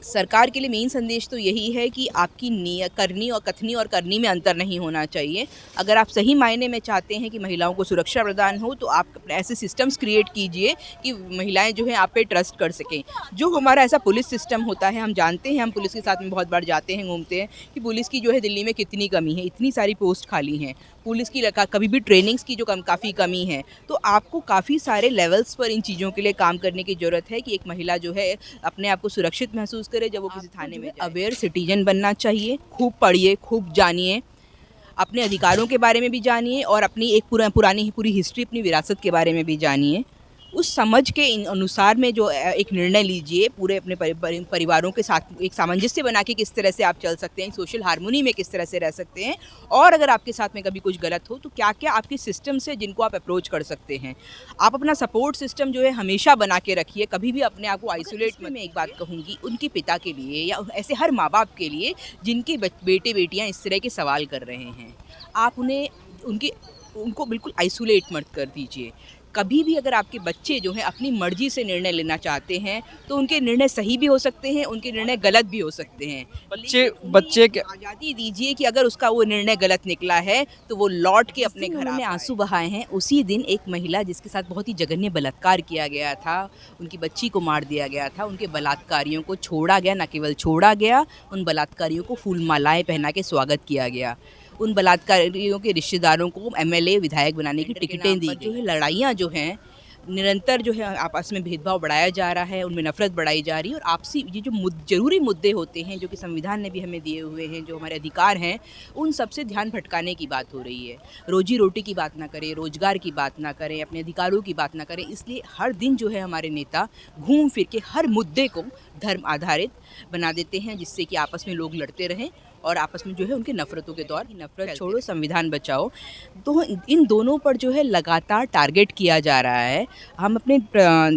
सरकार के लिए मेन संदेश तो यही है कि आपकी करनी और कथनी और करनी में अंतर नहीं होना चाहिए। अगर आप सही मायने में चाहते हैं कि महिलाओं को सुरक्षा प्रदान हो, तो आप ऐसे सिस्टम्स क्रिएट कीजिए कि महिलाएं जो हैं आप पे ट्रस्ट कर सकें। जो हमारा ऐसा पुलिस सिस्टम होता है, हम जानते हैं, हम पुलिस के साथ में बहुत बार जाते हैं, घूमते हैं कि पुलिस की जो है दिल्ली में कितनी कमी है, इतनी सारी पोस्ट खाली हैं। पुलिस की कभी भी ट्रेनिंग्स की जो काफ़ी कमी है। तो आपको काफ़ी सारे लेवल्स पर इन चीज़ों के लिए काम करने की ज़रूरत है कि एक महिला जो है अपने आप को सुरक्षित महसूस करे जब वो किसी थाने में जाए। अवेयर सिटीजन बनना चाहिए, खूब पढ़िए, खूब जानिए, अपने अधिकारों के बारे में भी जानिए और अपनी एक पुरानी पूरी हिस्ट्री, अपनी विरासत के बारे में भी जानिए। उस समझ के अनुसार में जो एक निर्णय लीजिए, पूरे अपने परिवारों के साथ एक सामंजस्य बना के किस तरह से आप चल सकते हैं, सोशल हार्मोनी में किस तरह से रह सकते हैं, और अगर आपके साथ में कभी कुछ गलत हो तो क्या क्या आपके सिस्टम्स है जिनको आप अप्रोच कर सकते हैं। आप अपना सपोर्ट सिस्टम जो है हमेशा बना के रखिए, कभी भी अपने आप को आइसोलेट में। मैं एक बात कहूँगी उनके पिता के लिए या ऐसे हर माँ बाप के लिए जिनके बेटे बेटियाँ इस तरह के सवाल कर रहे हैं, आप उनको बिल्कुल आइसोलेट मत कर दीजिए। कभी भी अगर आपके बच्चे जो हैं अपनी मर्ज़ी से निर्णय लेना चाहते हैं तो उनके निर्णय सही भी हो सकते हैं, उनके निर्णय गलत भी हो सकते हैं। बच्चे के आज़ादी दीजिए कि अगर उसका वो निर्णय गलत निकला है तो वो लौट के अपने घर में आंसू बहाए हैं। उसी दिन एक महिला जिसके साथ बहुत ही जघन्य बलात्कार किया गया था, उनकी बच्ची को मार दिया गया था, उनके बलात्कारियों को छोड़ा गया, न केवल छोड़ा गया, उन बलात्कारियों को फूल मालाएँ पहना के स्वागत किया गया। उन बलात्कारियों के रिश्तेदारों को एमएलए विधायक बनाने की टिकटें दी गई। लड़ाइयाँ जो हैं निरंतर जो है आपस में भेदभाव बढ़ाया जा रहा है, उनमें नफरत बढ़ाई जा रही है, और आपसी ये जो ज़रूरी मुद्दे होते हैं जो कि संविधान ने भी हमें दिए हुए हैं, जो हमारे अधिकार हैं, उन सब से ध्यान भटकाने की बात हो रही है। रोजी रोटी की बात ना करें, रोजगार की बात ना करें, अपने अधिकारों की बात ना करें। इसलिए हर दिन जो है हमारे नेता घूम फिर के हर मुद्दे को धर्म आधारित बना देते हैं, जिससे कि आपस में लोग लड़ते रहें और आपस में जो है उनके नफ़रतों के दौर, नफ़रत छोड़ो संविधान बचाओ। तो इन दोनों पर जो है लगातार टारगेट किया जा रहा है। हम अपने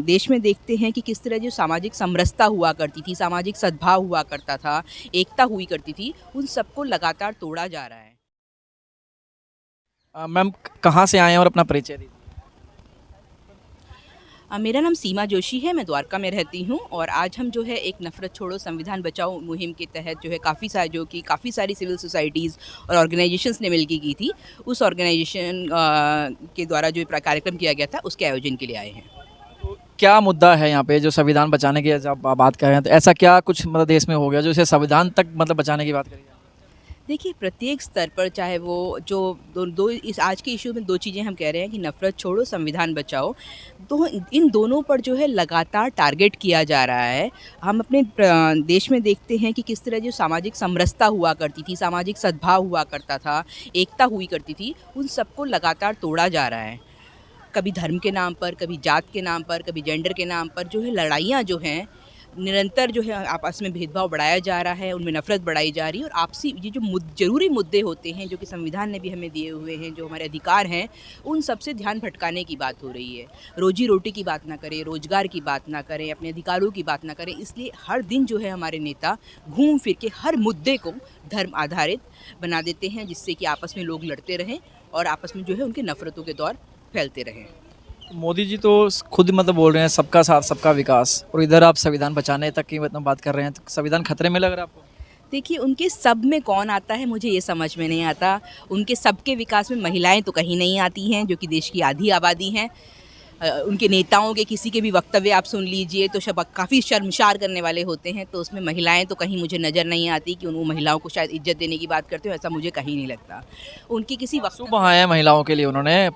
देश में देखते हैं कि किस तरह जो सामाजिक समरसता हुआ करती थी, सामाजिक सद्भाव हुआ करता था, एकता हुई करती थी, उन सबको लगातार तोड़ा जा रहा है। मैम कहाँ से आए हैं और अपना परिचय दीजिए। मेरा नाम सीमा जोशी है, मैं द्वारका में रहती हूँ, और आज हम जो है एक नफ़रत छोड़ो संविधान बचाओ मुहिम के तहत जो है काफ़ी सारी सिविल सोसाइटीज़ और ऑर्गेनाइजेशंस ने मिलकर की थी, उस ऑर्गेनाइजेशन के द्वारा जो कार्यक्रम किया गया था उसके आयोजन के लिए आए हैं। क्या मुद्दा है यहाँ पे जो संविधान बचाने की जब आप बात कर रहे हैं, तो ऐसा क्या कुछ मतलब देश में हो गया जो इसे संविधान तक मतलब बचाने की बात करी? देखिए, प्रत्येक स्तर पर, चाहे वो जो दो इस आज के इशू में दो चीज़ें हम कह रहे हैं कि नफ़रत छोड़ो संविधान बचाओ, तो इन दोनों पर जो है लगातार टारगेट किया जा रहा है। हम अपने देश में देखते हैं कि किस तरह जो सामाजिक समरसता हुआ करती थी, सामाजिक सद्भाव हुआ करता था, एकता हुई करती थी, उन सबको लगातार तोड़ा जा रहा है। कभी धर्म के नाम पर, कभी जात के नाम पर, कभी जेंडर के नाम पर जो है लड़ाइयाँ जो हैं निरंतर जो है आपस में भेदभाव बढ़ाया जा रहा है, उनमें नफरत बढ़ाई जा रही है, और आपसी ये जो ज़रूरी मुद्दे होते हैं जो कि संविधान ने भी हमें दिए हुए हैं, जो हमारे अधिकार हैं, उन सब से ध्यान भटकाने की बात हो रही है। रोजी रोटी की बात ना करें, रोजगार की बात ना करें, अपने अधिकारों की बात ना करें। इसलिए हर दिन जो है हमारे नेता घूम फिर के हर मुद्दे को धर्म आधारित बना देते हैं, जिससे कि आपस में लोग लड़ते रहें और आपस में जो है उनके नफरतों के दौर फैलते रहें। मोदी जी तो खुद मतलब बोल रहे हैं सबका साथ सबका विकास, और इधर आप संविधान बचाने तक की मतलब बात कर रहे हैं, तो संविधान खतरे में लग रहा है आपको? देखिए, उनके सब में कौन आता है मुझे ये समझ में नहीं आता। उनके सबके विकास में महिलाएं तो कहीं नहीं आती हैं, जो कि देश की आधी आबादी हैं। उनके नेताओं के किसी के भी वक्तव्य आप सुन लीजिए तो काफ़ी शर्मसार करने वाले होते हैं, तो उसमें महिलाएं तो कहीं मुझे नज़र नहीं आती कि उन महिलाओं को शायद इज्जत देने की बात करते हो, ऐसा मुझे कहीं नहीं लगता। उनकी किसी आंसू बहाए हैं महिलाओं के लिए उन्होंने,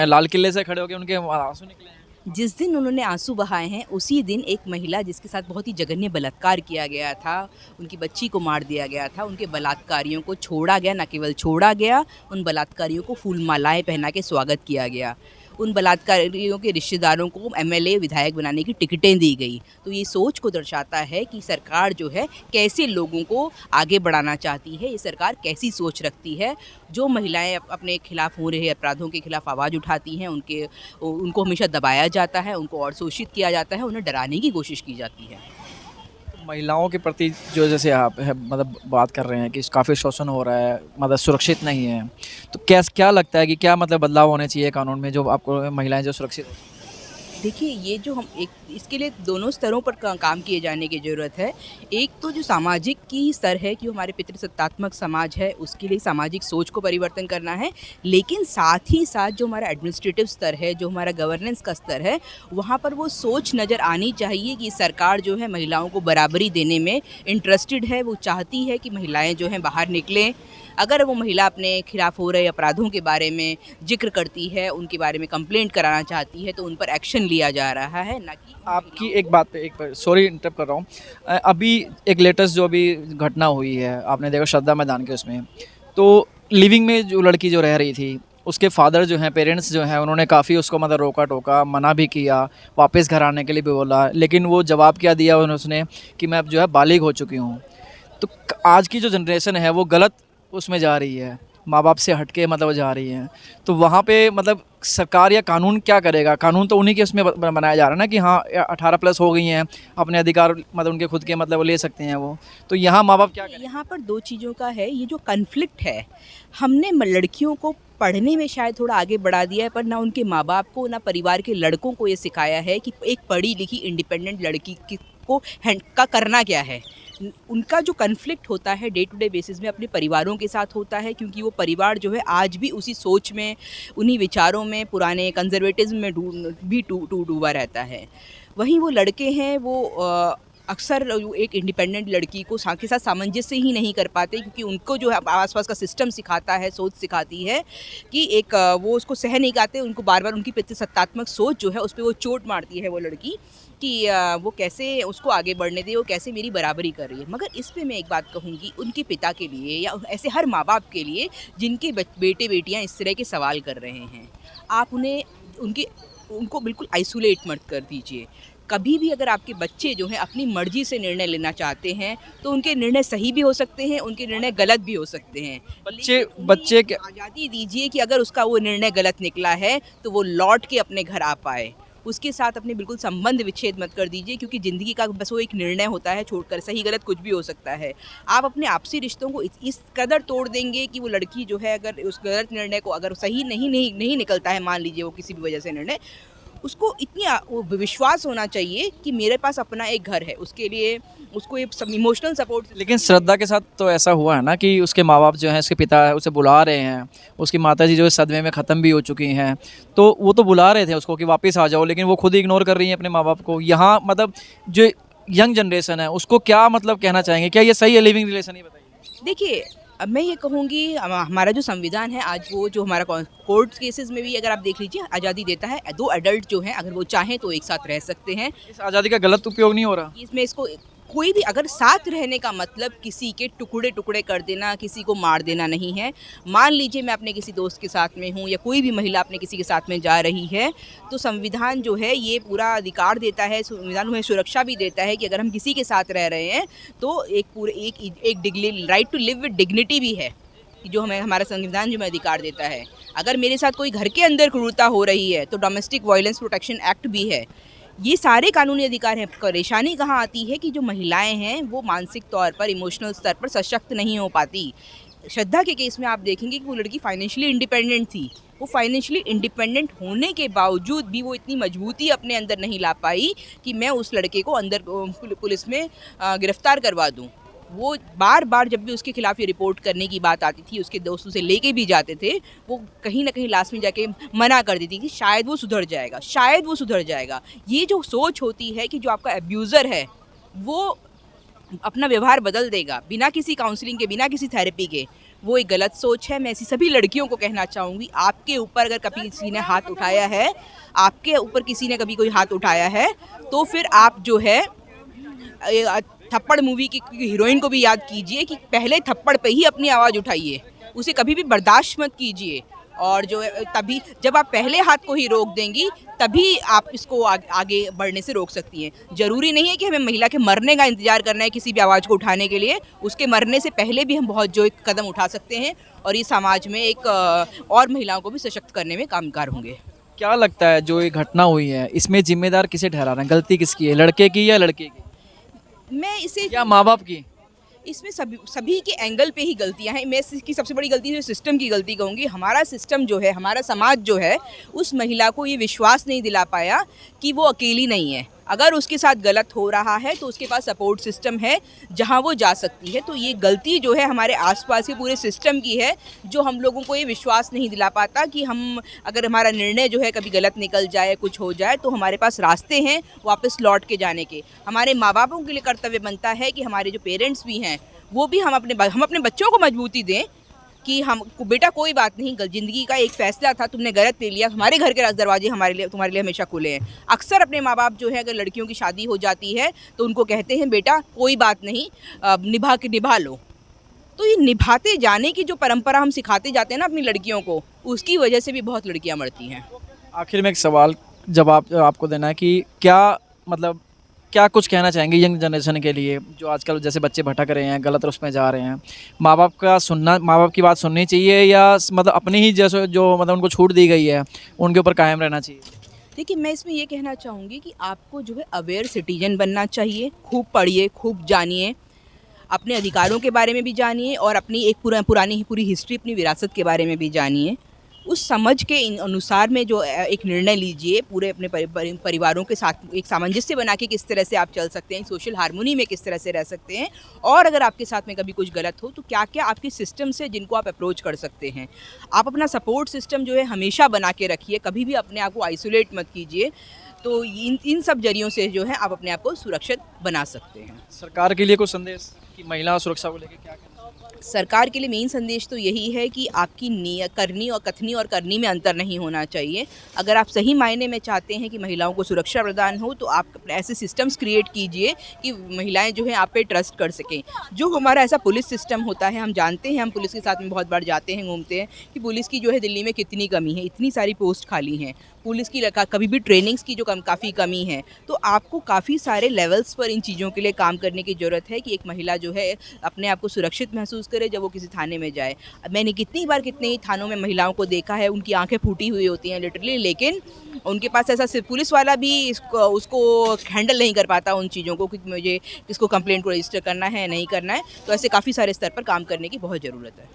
लाल किले से खड़े होकर उनके आंसू निकले हैं। जिस दिन उन्होंने आंसू बहाए हैं, उसी दिन एक महिला जिसके साथ बहुत ही जघन्य बलात्कार किया गया था, उनकी बच्ची को मार दिया गया था, उनके बलात्कारियों को छोड़ा गया, न केवल छोड़ा गया, उन बलात्कारियों को फूल मालाएँ पहना के स्वागत किया गया। उन बलात्कारियों के रिश्तेदारों को एमएलए विधायक बनाने की टिकटें दी गई। तो ये सोच को दर्शाता है कि सरकार जो है कैसे लोगों को आगे बढ़ाना चाहती है, ये सरकार कैसी सोच रखती है। जो महिलाएं अपने खिलाफ हो रहे अपराधों के खिलाफ आवाज़ उठाती हैं, उनको हमेशा दबाया जाता है, उनको और शोषित किया जाता है, उन्हें डराने की कोशिश की जाती है। महिलाओं के प्रति जो जैसे आप है मतलब बात कर रहे हैं कि काफ़ी शोषण हो रहा है, मतलब सुरक्षित नहीं है, तो क्या क्या लगता है कि क्या मतलब बदलाव होने चाहिए कानून में जो आपको महिलाएं जो सुरक्षित हो? देखिए, ये जो हम एक इसके लिए दोनों स्तरों पर काम किए जाने की ज़रूरत है। एक तो जो सामाजिक की स्तर है कि हमारे पितृसत्तात्मक समाज है, उसके लिए सामाजिक सोच को परिवर्तन करना है। लेकिन साथ ही साथ जो हमारा एडमिनिस्ट्रेटिव स्तर है, जो हमारा गवर्नेंस का स्तर है, वहाँ पर वो सोच नज़र आनी चाहिए कि सरकार जो है महिलाओं को बराबरी देने में इंटरेस्टेड है। वो चाहती है कि महिलाएँ जो हैं बाहर निकलें। अगर वो महिला अपने खिलाफ हो रहे अपराधों के बारे में ज़िक्र करती है, उनके बारे में कंप्लेंट कराना चाहती है, तो उन पर एक्शन लिया जा रहा है, ना कि आपकी एक बात पे एक सॉरी इंटरप्ट कर रहा हूँ। अभी एक लेटेस्ट जो अभी घटना हुई है, आपने देखा श्रद्धा मैदान के उसमें, तो लिविंग में जो लड़की जो रह रही थी, उसके फादर जो हैं, पेरेंट्स जो हैं, उन्होंने काफ़ी उसको मतलब रोका टोका, मना भी किया, वापस घर आने के लिए भी बोला, लेकिन वो जवाब क्या दिया उसने कि मैं अब जो है बालिग हो चुकी हूँ। तो आज की जो जनरेशन है वो गलत उसमें जा रही है, माँ बाप से हट के मतलब जा रही है। तो वहाँ पे मतलब सरकार या कानून क्या करेगा? कानून तो उन्हीं के उसमें बनाया जा रहा है ना कि हाँ 18+ हो गई हैं, अपने अधिकार मतलब उनके खुद के मतलब वो ले सकते हैं वो। तो यहाँ माँ बाप क्या करें? यहाँ पर दो चीज़ों का है, ये जो कन्फ्लिक्ट है, हमने लड़कियों को पढ़ने में शायद थोड़ा आगे बढ़ा दिया है, पर ना उनके माँ बाप को, ना परिवार के लड़कों को ये सिखाया है कि एक पढ़ी लिखी इंडिपेंडेंट लड़की को हैंड का करना क्या है। उनका जो कन्फ्लिक्ट होता है डे टू डे बेसिस में अपने परिवारों के साथ होता है, क्योंकि वो परिवार जो है आज भी उसी सोच में, उन्हीं विचारों में, पुराने कंजर्वेटिज्म में डूबा रहता है। वहीं वो लड़के हैं, वो अक्सर एक इंडिपेंडेंट लड़की को के साथ सामंजस्य ही नहीं कर पाते, क्योंकि उनको जो है आसपास का सिस्टम सिखाता है, सोच सिखाती है कि एक वो उसको सह नहीं पाते। उनको बार बार उनकी पितृसत्तात्मक सोच जो है उस पर वो चोट मारती है वो लड़की कि वो कैसे उसको आगे बढ़ने दे, वो कैसे मेरी बराबरी कर रही है। मगर इस पे मैं एक बात कहूँगी, उनके पिता के लिए या ऐसे हर माँ बाप के लिए जिनके बेटे बेटियाँ इस तरह के सवाल कर रहे हैं, आप उनको बिल्कुल आइसोलेट मत कर दीजिए। कभी भी अगर आपके बच्चे जो हैं अपनी मर्जी से निर्णय लेना चाहते हैं, तो उनके निर्णय सही भी हो सकते हैं, उनके निर्णय गलत भी हो सकते हैं। बच्चे क्या आज़ादी दीजिए कि अगर उसका वो निर्णय गलत निकला है तो वो लौट के अपने घर आ पाए। उसके साथ अपने बिल्कुल संबंध विच्छेद मत कर दीजिए, क्योंकि ज़िंदगी का बस वो एक निर्णय होता है, छोड़कर सही गलत कुछ भी हो सकता है। आप अपने आपसी रिश्तों को इस कदर तोड़ देंगे कि वो लड़की जो है, अगर उस गलत निर्णय को अगर सही नहीं निकलता है, मान लीजिए वो किसी भी वजह से निर्णय, उसको वो विश्वास होना चाहिए कि मेरे पास अपना एक घर है, उसके लिए उसको ये सब इमोशनल सपोर्ट। लेकिन श्रद्धा के साथ तो ऐसा हुआ है ना कि उसके माँ बाप जो हैं, उसके पिता उसे बुला रहे हैं, उसकी माताजी जो है सदमे में ख़त्म भी हो चुकी हैं, तो वो तो बुला रहे थे उसको कि वापस आ जाओ, लेकिन वो खुद ही इग्नोर कर रही हैं अपने माँ बाप को। यहाँ मतलब जो यंग जनरेशन है उसको क्या मतलब कहना चाहेंगे, क्या ये सही है लिविंग रिलेशन? ही बताइए। देखिए, अब मैं ये कहूँगी, हमारा जो संविधान है आज, वो जो हमारा कोर्ट केसेस में भी अगर आप देख लीजिए आज़ादी देता है। दो अडल्ट जो हैं अगर वो चाहें तो एक साथ रह सकते हैं। इस आज़ादी का गलत उपयोग नहीं हो रहा? इसमें इसको कोई भी, अगर साथ रहने का मतलब किसी के टुकड़े टुकड़े कर देना, किसी को मार देना नहीं है। मान लीजिए मैं अपने किसी दोस्त के साथ में हूँ, या कोई भी महिला अपने किसी के साथ में जा रही है, तो संविधान जो है ये पूरा अधिकार देता है, संविधान हमें सुरक्षा भी देता है कि अगर हम किसी के साथ रह रहे हैं तो एक right to live with dignity भी है, जो हमें हमारा संविधान जो हमें अधिकार देता है। अगर मेरे साथ कोई घर के अंदर क्रूरता हो रही है तो डोमेस्टिक वायलेंस प्रोटेक्शन एक्ट भी है। ये सारे कानूनी अधिकार हैं। परेशानी कहाँ आती है कि जो महिलाएं हैं वो मानसिक तौर पर, इमोशनल स्तर पर सशक्त नहीं हो पाती। श्रद्धा के केस में आप देखेंगे कि वो लड़की फाइनेंशियली इंडिपेंडेंट थी। वो फाइनेंशियली इंडिपेंडेंट होने के बावजूद भी वो इतनी मजबूती अपने अंदर नहीं ला पाई कि मैं उस लड़के को अंदर पुलिस में गिरफ्तार करवा दूँ। वो बार बार जब भी उसके खिलाफ ये रिपोर्ट करने की बात आती थी, उसके दोस्त उसे लेके भी जाते थे, वो कहीं ना कहीं लास्ट में जाके मना कर देती कि शायद वो सुधर जाएगा, शायद वो सुधर जाएगा। ये जो सोच होती है कि जो आपका अब्यूज़र है वो अपना व्यवहार बदल देगा बिना किसी काउंसलिंग के, बिना किसी थेरेपी के, वो एक गलत सोच है। मैं ऐसी सभी लड़कियों को कहना चाहूँगी, आपके ऊपर अगर कभी किसी ने हाथ उठाया है, आपके ऊपर किसी ने कभी कोई हाथ उठाया है, तो फिर आप जो है थप्पड़ मूवी की हीरोइन को भी याद कीजिए कि पहले थप्पड़ पे ही अपनी आवाज़ उठाइए, उसे कभी भी बर्दाश्त मत कीजिए। और जो है तभी जब आप पहले हाथ को ही रोक देंगी, तभी आप इसको आगे बढ़ने से रोक सकती हैं। ज़रूरी नहीं है कि हमें महिला के मरने का इंतज़ार करना है किसी भी आवाज़ को उठाने के लिए। उसके मरने से पहले भी हम बहुत जो एक कदम उठा सकते हैं, और ये समाज में एक और महिलाओं को भी सशक्त करने में कामगार होंगे। क्या लगता है जो ये घटना हुई है इसमें जिम्मेदार किसे ठहराना है? गलती किसकी है, लड़के की या लड़के की मैं इसे या माँ बाप की? इसमें सभी सभी के एंगल पे ही गलतियां हैं। मैं इसकी सबसे बड़ी गलती जो सिस्टम की गलती कहूँगी, हमारा सिस्टम जो है, हमारा समाज जो है, उस महिला को ये विश्वास नहीं दिला पाया कि वो अकेली नहीं है। अगर उसके साथ गलत हो रहा है तो उसके पास सपोर्ट सिस्टम है जहां वो जा सकती है। तो ये गलती जो है हमारे आसपास के पूरे सिस्टम की है, जो हम लोगों को ये विश्वास नहीं दिला पाता कि हम अगर हमारा निर्णय जो है कभी गलत निकल जाए, कुछ हो जाए, तो हमारे पास रास्ते हैं वापस लौट के जाने के। हमारे माँ बापों के लिए कर्तव्य बनता है कि हमारे जो पेरेंट्स भी हैं वो भी हम अपने बच्चों को मजबूती दें कि हम बेटा कोई बात नहीं, ज़िंदगी का एक फ़ैसला था, तुमने गलत ले लिया, हमारे घर के दरवाजे तुम्हारे लिए हमेशा खुले हैं। अक्सर अपने माँ बाप जो है अगर लड़कियों की शादी हो जाती है तो उनको कहते हैं बेटा कोई बात नहीं, निभा लो। तो ये निभाते जाने की जो परंपरा हम सिखाते जाते हैं ना अपनी लड़कियों को, उसकी वजह से भी बहुत लड़कियाँ मरती हैं। आखिर में एक सवाल जवाब आपको देना है कि क्या मतलब क्या कुछ कहना चाहेंगे यंग जनरेशन के लिए, जो आजकल जैसे बच्चे भटक रहे हैं, गलत रास्ते में जा रहे हैं? माँ बाप की बात सुननी चाहिए या मतलब अपनी ही जैसे जो मतलब उनको छूट दी गई है उनके ऊपर कायम रहना चाहिए? देखिए, मैं इसमें ये कहना चाहूँगी कि आपको जो है अवेयर सिटीजन बनना चाहिए। खूब पढ़िए, खूब जानिए, अपने अधिकारों के बारे में भी जानिए और अपनी एक पुरानी पूरी हिस्ट्री, अपनी विरासत के बारे में भी जानिए। उस समझ के अनुसार में जो एक निर्णय लीजिए, पूरे अपने परिवारों के साथ एक सामंजस्य बना के किस तरह से आप चल सकते हैं, सोशल हार्मोनी में किस तरह से रह सकते हैं, और अगर आपके साथ में कभी कुछ गलत हो तो क्या क्या आपके सिस्टम से जिनको आप अप्रोच कर सकते हैं। आप अपना सपोर्ट सिस्टम जो है हमेशा बना के रखिए, कभी भी अपने आप को आइसोलेट मत कीजिए। तो इन सब जरियों से जो है आप अपने आप को सुरक्षित बना सकते हैं। सरकार के लिए कुछ संदेश कि महिला सुरक्षा को लेकर क्या कहना? सरकार के लिए मेन संदेश तो यही है कि आपकी करनी और कथनी और करनी में अंतर नहीं होना चाहिए। अगर आप सही मायने में चाहते हैं कि महिलाओं को सुरक्षा प्रदान हो तो आप ऐसे सिस्टम्स क्रिएट कीजिए कि महिलाएं जो हैं आप पे ट्रस्ट कर सकें। जो हमारा ऐसा पुलिस सिस्टम होता है, हम जानते हैं, हम पुलिस के साथ में बहुत बार जाते हैं, घूमते हैं, कि पुलिस की जो है दिल्ली में कितनी कमी है, इतनी सारी पोस्ट खाली हैं, पुलिस की कभी भी ट्रेनिंग्स की जो काफ़ी कमी है। तो आपको काफ़ी सारे लेवल्स पर इन चीज़ों के लिए काम करने की ज़रूरत है कि एक महिला जो है अपने आप को सुरक्षित महसूस करे जब वो किसी थाने में जाए। मैंने कितने ही थानों में महिलाओं को देखा है, उनकी आंखें फूटी हुई होती हैं लिटरली, लेकिन उनके पास ऐसा सिर्फ पुलिस वाला भी उसको हैंडल नहीं कर पाता उन चीज़ों को कि मुझे किसको कंप्लेंट को रजिस्टर करना है, नहीं करना है। तो ऐसे काफ़ी सारे स्तर पर काम करने की बहुत ज़रूरत है।